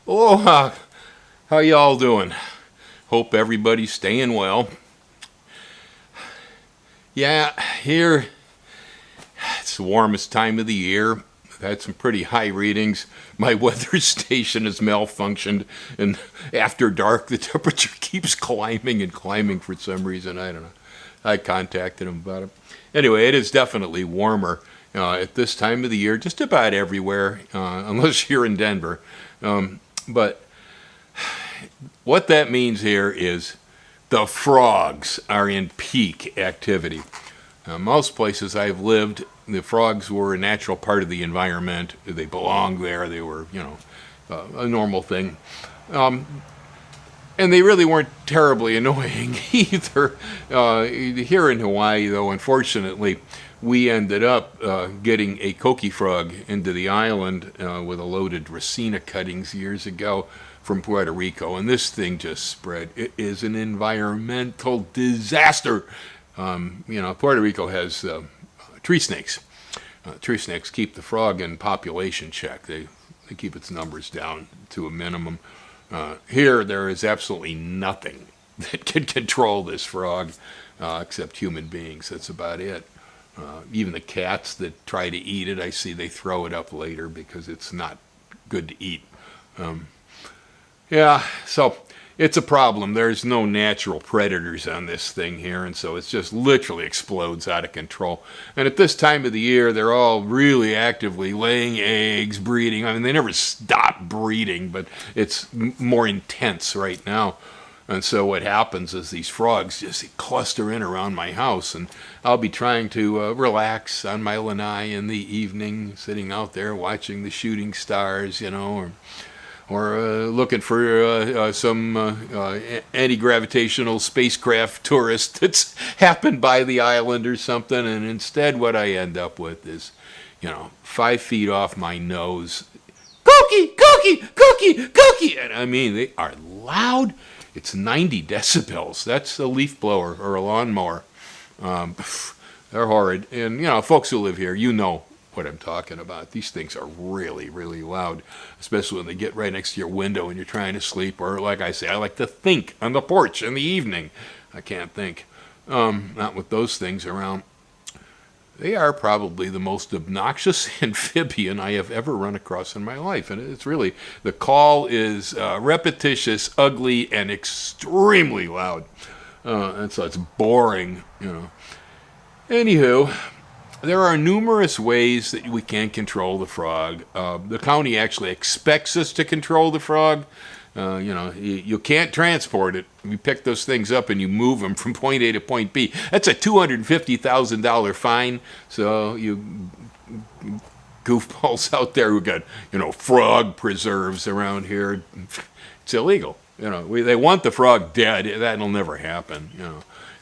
Aloha! How y'all doing? Hope everybody's staying well. Yeah, here it's the warmest time of the year. I've had some pretty high readings. My weather station has malfunctioned, and after dark the temperature keeps climbing and climbing for some reason. I don't know. I contacted him about it. Anyway, it is definitely warmer at this time of the year, just about everywhere, unless you're in Denver. But what that means here is the frogs are in peak activity. Most places I've lived, the frogs were a natural part of the environment. They belonged there. They were, a normal thing. And they really weren't terribly annoying either. Here in Hawaii, though, unfortunately, we ended up getting a coqui frog into the island with a load of Dracaena cuttings years ago from Puerto Rico, and this thing just spread. It is an environmental disaster. Puerto Rico has tree snakes. Tree snakes keep the frog in population check. They keep its numbers down to a minimum. Here, there is absolutely nothing that can control this frog except human beings. That's about it. Even the cats that try to eat it, I see they throw it up later because it's not good to eat. So it's a problem. There's no natural predators on this thing here, and so it just literally explodes out of control. And at this time of the year, they're all really actively laying eggs, breeding. I mean, they never stop breeding, but it's more intense right now. And so what happens is these frogs just cluster in around my house, and I'll be trying to relax on my lanai in the evening, sitting out there watching the shooting stars, or looking for some anti-gravitational spacecraft tourist that's happened by the island or something. And instead what I end up with is, 5 feet off my nose, Coqui, Coqui, Coqui, Coqui. And I mean, they are loud. It's 90 decibels. That's a leaf blower or a lawnmower. They're horrid. And, folks who live here, what I'm talking about. These things are really, really loud, especially when they get right next to your window and you're trying to sleep. Or, like I say, I like to think on the porch in the evening. I can't think. Not with those things around. They are probably the most obnoxious amphibian I have ever run across in my life. And it's really, the call is repetitious, ugly, and extremely loud. And so it's boring, Anywho, there are numerous ways that we can control the frog. The county actually expects us to control the frog. You can't transport it. You pick those things up and you move them from point A to point B. That's a $250,000 fine. So you goofballs out there who got, frog preserves around here, it's illegal. They want the frog dead. That'll never happen.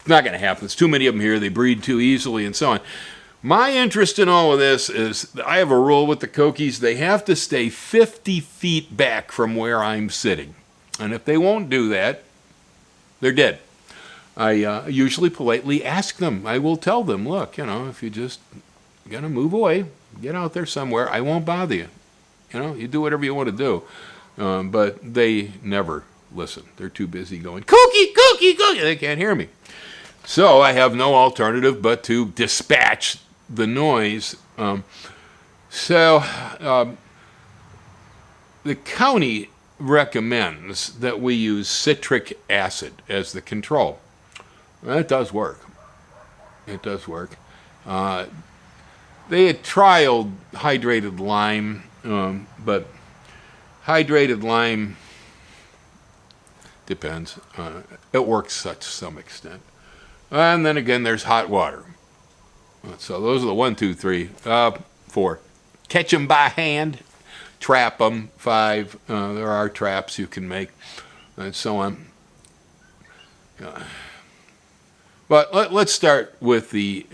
It's not going to happen. There's too many of them here. They breed too easily and so on. My interest in all of this is I have a rule with the coquis. They have to stay 50 feet back from where I'm sitting. And if they won't do that, they're dead. I usually politely ask them. I will tell them, look, if you just going to move away, get out there somewhere, I won't bother you. You do whatever you want to do. But they never listen. They're too busy going, Coqui, Coqui, Coqui. They can't hear me. So I have no alternative but to dispatch the noise. The county recommends that we use citric acid as the control. It does work. It does work. They had trialed hydrated lime, but hydrated lime depends. It works to some extent. And then again, there's hot water. So those are the 1, 2, 3, 4. Catch them by hand, trap them. 5. There are traps you can make, and so on. But let's start with the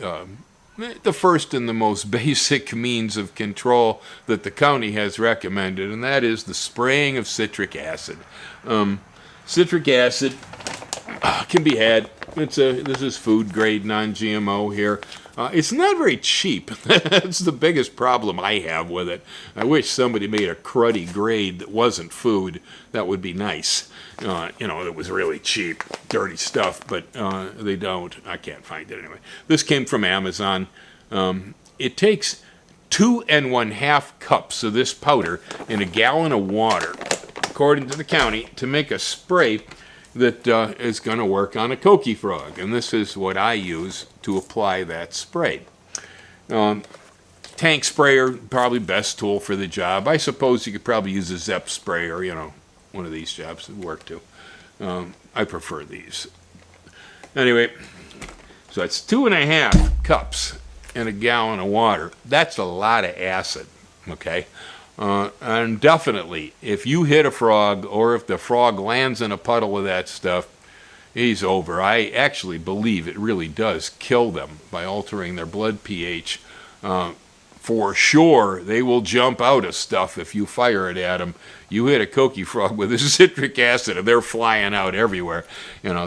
first and the most basic means of control that the county has recommended, and that is the spraying of citric acid. Citric acid can be had this is food grade non-GMO here. It's not very cheap. That's the biggest problem I have with it. I wish somebody made a cruddy grade that wasn't food. That would be nice. That was really cheap, dirty stuff, but they don't. I can't find it anyway. This came from Amazon. It takes 2 1/2 cups of this powder in a gallon of water, according to the county, to make a spray that is going to work on a Coqui frog. And this is what I use to apply that spray. Tank sprayer, probably best tool for the job. I suppose you could probably use a Zep sprayer, one of these jobs would work too. I prefer these. Anyway, so it's 2 1/2 cups in a gallon of water. That's a lot of acid, okay? And definitely, if you hit a frog or if the frog lands in a puddle of that stuff, he's over. I actually believe it really does kill them by altering their blood pH. For sure, they will jump out of stuff if you fire it at them. You hit a Coqui frog with a citric acid, and they're flying out everywhere.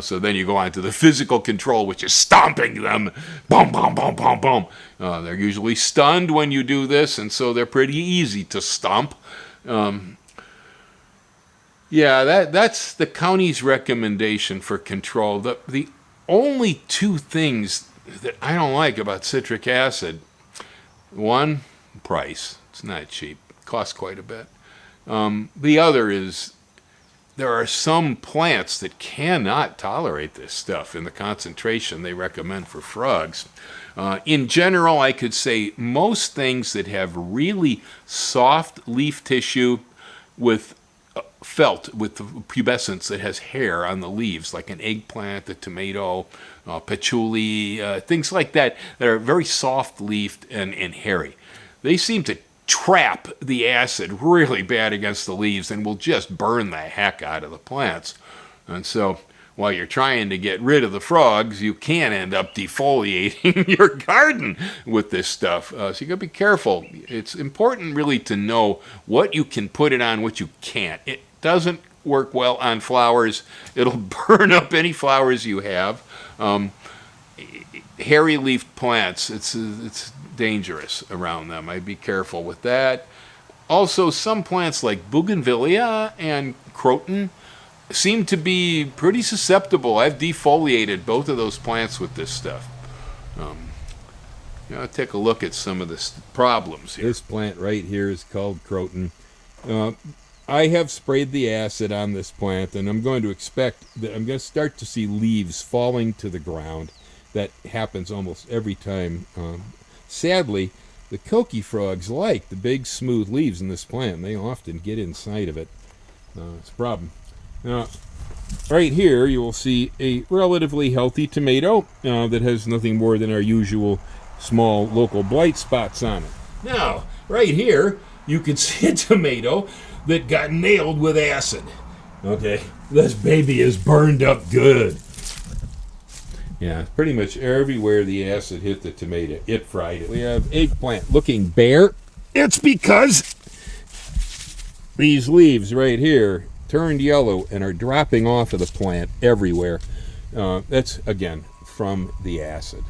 So then you go on to the physical control, which is stomping them. Boom, boom, boom, boom, boom. They're usually stunned when you do this, and so they're pretty easy to stomp. That's the county's recommendation for control. The only two things that I don't like about citric acid: one, price. It's not cheap. It costs quite a bit. The other is there are some plants that cannot tolerate this stuff in the concentration they recommend for frogs. In general, I could say most things that have really soft leaf tissue with felt with the pubescence that has hair on the leaves, like an eggplant, a tomato, patchouli, things like that are very soft-leafed and hairy. They seem to trap the acid really bad against the leaves and will just burn the heck out of the plants. And so while you're trying to get rid of the frogs, you can end up defoliating your garden with this stuff. So you got to be careful. It's important really to know what you can put it on, what you can't. It doesn't work well on flowers. It'll burn up any flowers you have. Hairy-leafed plants, it's dangerous around them. I'd be careful with that. Also, some plants like bougainvillea and croton seem to be pretty susceptible. I've defoliated both of those plants with this stuff. Take a look at some of the problems here. This plant right here is called croton. I have sprayed the acid on this plant, and I'm going to expect that I'm going to start to see leaves falling to the ground. That happens almost every time. Sadly, the Coqui frogs like the big smooth leaves in this plant, and they often get inside of it. It's a problem. Now, right here you will see a relatively healthy tomato that has nothing more than our usual small local blight spots on it. Now, right here you can see a tomato that got nailed with acid. Okay, this baby is burned up good. Yeah, pretty much everywhere the acid hit the tomato, it fried it. We have eggplant looking bare. It's because these leaves right here turned yellow and are dropping off of the plant everywhere. That's, again, from the acid.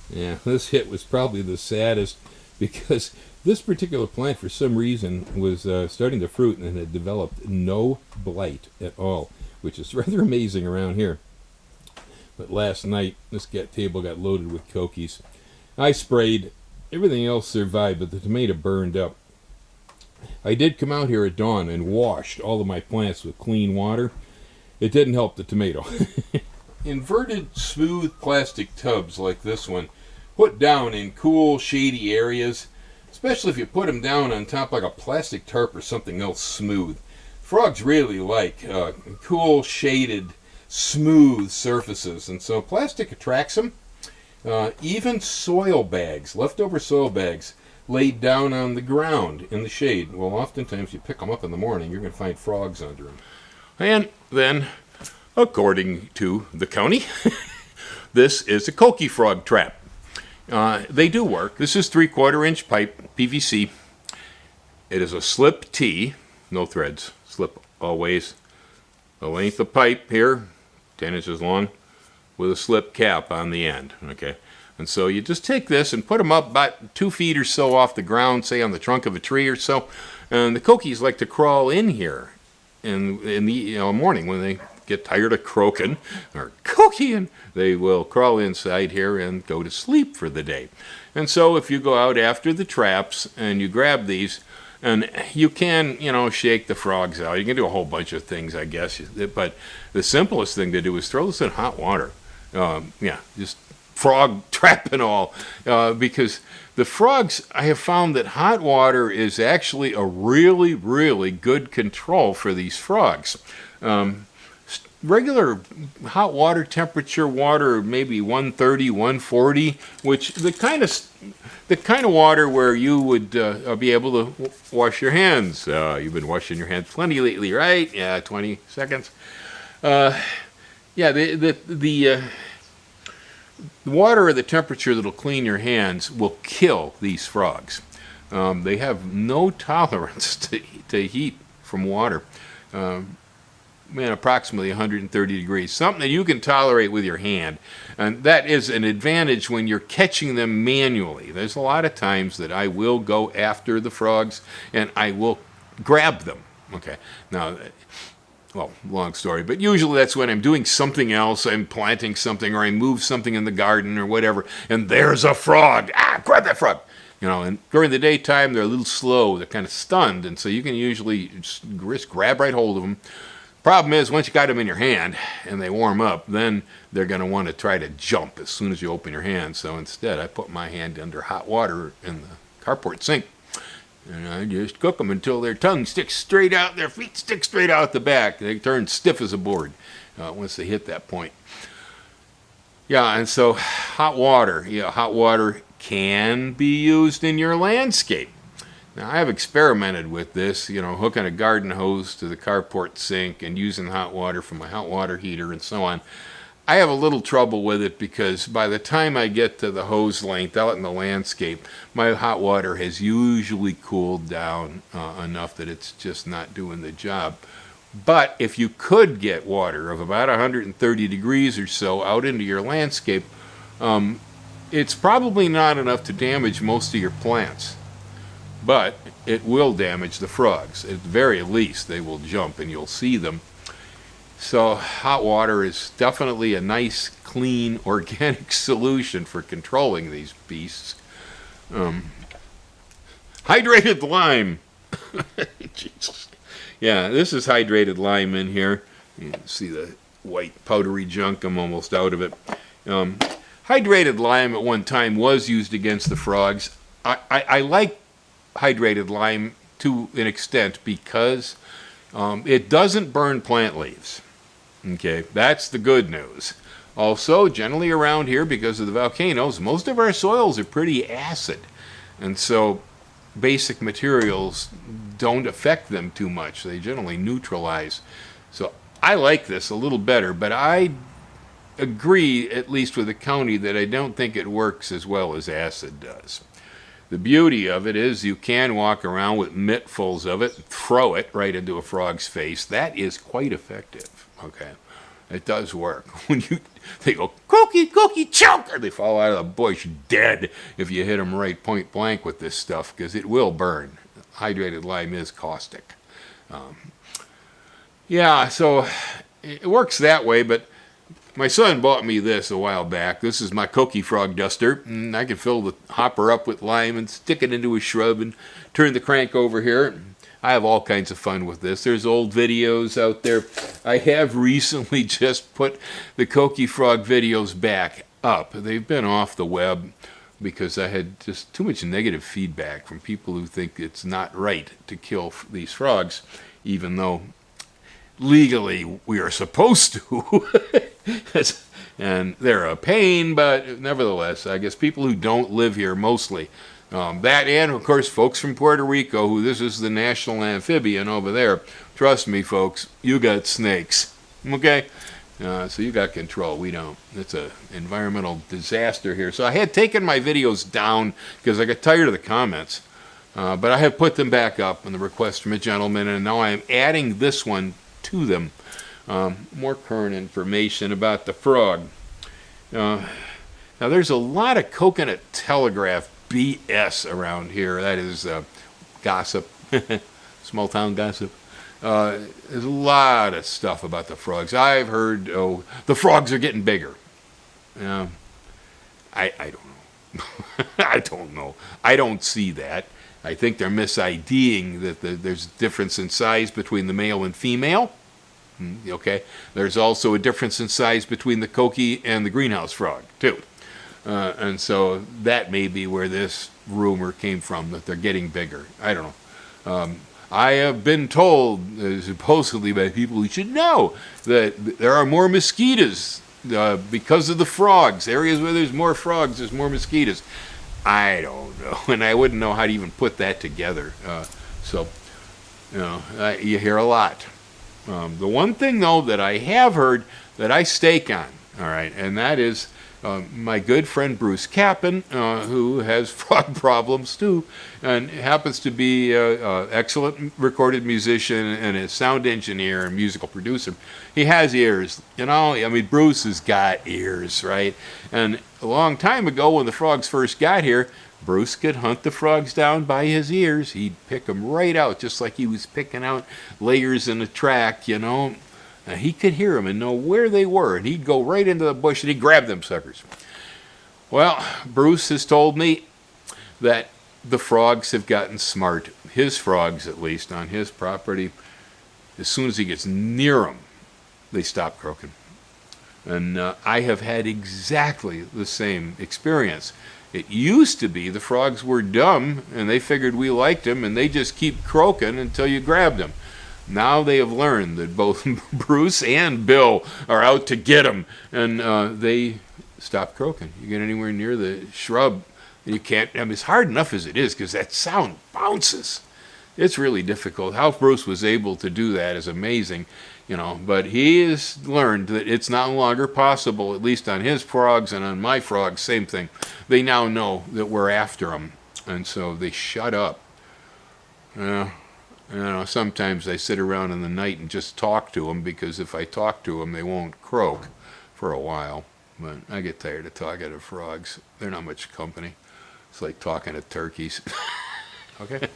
Yeah, this hit was probably the saddest because this particular plant, for some reason, was starting to fruit and had developed no blight at all, which is rather amazing around here. But last night, this table got loaded with Coquis. I sprayed. Everything else survived, but the tomato burned up. I did come out here at dawn and washed all of my plants with clean water. It didn't help the tomato. Inverted, smooth plastic tubs like this one, put down in cool, shady areas, especially if you put them down on top like a plastic tarp or something else smooth. Frogs really like cool, shaded, smooth surfaces, and so plastic attracts them. Even soil bags, leftover soil bags, laid down on the ground in the shade. Well, oftentimes you pick them up in the morning, you're going to find frogs under them. And then, according to the county, this is a Coqui frog trap. They do work. This is 3/4 inch pipe, PVC. It is a slip T, no threads, slip always. The length of pipe here, 10 inches long. with a slip cap on the end, okay? And so you just take this and put them up about 2 feet or so off the ground, say on the trunk of a tree or so. And the coquis like to crawl in here in the morning when they get tired of croaking or coquieing. They will crawl inside here and go to sleep for the day. And so if you go out after the traps and you grab these, and you can, shake the frogs out. You can do a whole bunch of things, I guess. But the simplest thing to do is throw this in hot water. Just frog trap and all. Because the frogs, I have found that hot water is actually a really, really good control for these frogs. Regular hot water temperature water, maybe 130, 140, which the kind of water where you would be able to wash your hands. You've been washing your hands plenty lately, right? Yeah, 20 seconds. The water or the temperature that'll clean your hands will kill these frogs. They have no tolerance to heat from water. Approximately 130 degrees, something that you can tolerate with your hand. And that is an advantage when you're catching them manually. There's a lot of times that I will go after the frogs and I will grab them. Okay, now, long story, but usually that's when I'm doing something else. I'm planting something or I move something in the garden or whatever, and there's a frog. Grab that frog. And during the daytime, they're a little slow. They're kind of stunned, and so you can usually just grab right hold of them. Problem is, once you got them in your hand and they warm up, then they're going to want to try to jump as soon as you open your hand. So instead, I put my hand under hot water in the carport sink, and I just cook them until their tongue sticks straight out, their feet stick straight out the back. They turn stiff as a board once they hit that point. Yeah, and so hot water can be used in your landscape. Now, I have experimented with this, hooking a garden hose to the carport sink and using hot water from my hot water heater and so on. I have a little trouble with it because by the time I get to the hose length out in the landscape, my hot water has usually cooled down enough that it's just not doing the job. But if you could get water of about 130 degrees or so out into your landscape, it's probably not enough to damage most of your plants. But it will damage the frogs. At the very least, they will jump and you'll see them. So hot water is definitely a nice, clean, organic solution for controlling these beasts. Hydrated lime. Jesus. Yeah, this is hydrated lime in here. You can see the white powdery junk. I'm almost out of it. Hydrated lime at one time was used against the frogs. I like hydrated lime to an extent because it doesn't burn plant leaves. Okay, that's the good news. Also, generally around here, because of the volcanoes, most of our soils are pretty acid, and so basic materials don't affect them too much. They generally neutralize. So I like this a little better, but I agree, at least with the county, that I don't think it works as well as acid does. The beauty of it is you can walk around with mittfuls of it, throw it right into a frog's face. That is quite effective, okay? It does work. When they go, cookie, choke, or they fall out of the bush dead if you hit them right point blank with this stuff, because it will burn. Hydrated lime is caustic. So it works that way, but my son bought me this a while back. This is my Coqui frog duster. And I can fill the hopper up with lime and stick it into a shrub and turn the crank over here. I have all kinds of fun with this. There's old videos out there. I have recently just put the Coqui frog videos back up. They've been off the web because I had just too much negative feedback from people who think it's not right to kill these frogs, even though legally we are supposed to. And they're a pain, but nevertheless, I guess people who don't live here mostly, that and of course folks from Puerto Rico, who this is the national amphibian over there, trust me folks, you got snakes, okay? So you got control, we don't. It's an environmental disaster here. So I had taken my videos down because I got tired of the comments, but I have put them back up on the request from a gentleman, and now I am adding this one to them. More current information about the frog. Uh, Now, there's a lot of coconut telegraph BS around here. That is gossip, small town gossip. There's a lot of stuff about the frogs. I've heard, oh, the frogs are getting bigger. I don't know. I don't know. I don't see that. I think they're misiding that there's a difference in size between the male and female. Okay. There's also a difference in size between the coqui and the greenhouse frog, too. And so that may be where this rumor came from, that they're getting bigger. I don't know. I have been told, supposedly by people who should know, that there are more mosquitoes because of the frogs. Areas where there's more frogs, there's more mosquitoes. I don't know, and I wouldn't know how to even put that together. You hear a lot. The one thing, though, that I have heard that I stake on, all right, and that is my good friend Bruce Cappan, who has frog problems too, and happens to be an excellent recorded musician and a sound engineer and musical producer. He has ears, you know. I mean, Bruce has got ears, right? And a long time ago, when the frogs first got here, Bruce could hunt the frogs down by his ears. He'd pick them right out, just like he was picking out layers in a track, you know. He could hear them and know where they were, and he'd go right into the bush and he'd grab them suckers. Well, Bruce has told me that the frogs have gotten smart. His frogs, at least, on his property, as soon as he gets near them, they stop croaking. And I have had exactly the same experience. It used to be the frogs were dumb, and they figured we liked them, and they just keep croaking until you grabbed them. Now they have learned that both Bruce and Bill are out to get them, and they stop croaking. You get anywhere near the shrub, and you can't. I mean, it's hard enough as it is because that sound bounces. It's really difficult. How Bruce was able to do that is amazing, you know. But he has learned that it's no longer possible, at least on his frogs and on my frogs, same thing. They now know that we're after them, and so they shut up. You know, sometimes I sit around in the night and just talk to them, because if I talk to them, they won't croak for a while. But I get tired of talking to frogs. They're not much company. It's like talking to turkeys. Okay?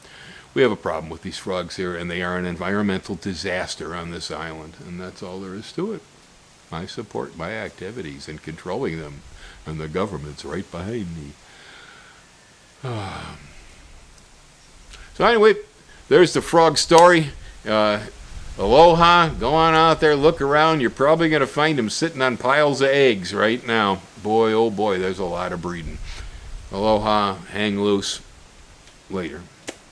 We have a problem with these frogs here, and they are an environmental disaster on this island, and that's all there is to it. I support my activities in controlling them, and the government's right behind me. So anyway, there's the frog story. Aloha. Go on out there, look around. You're probably going to find them sitting on piles of eggs right now. Boy, oh boy, there's a lot of breeding. Aloha. Hang loose. Later.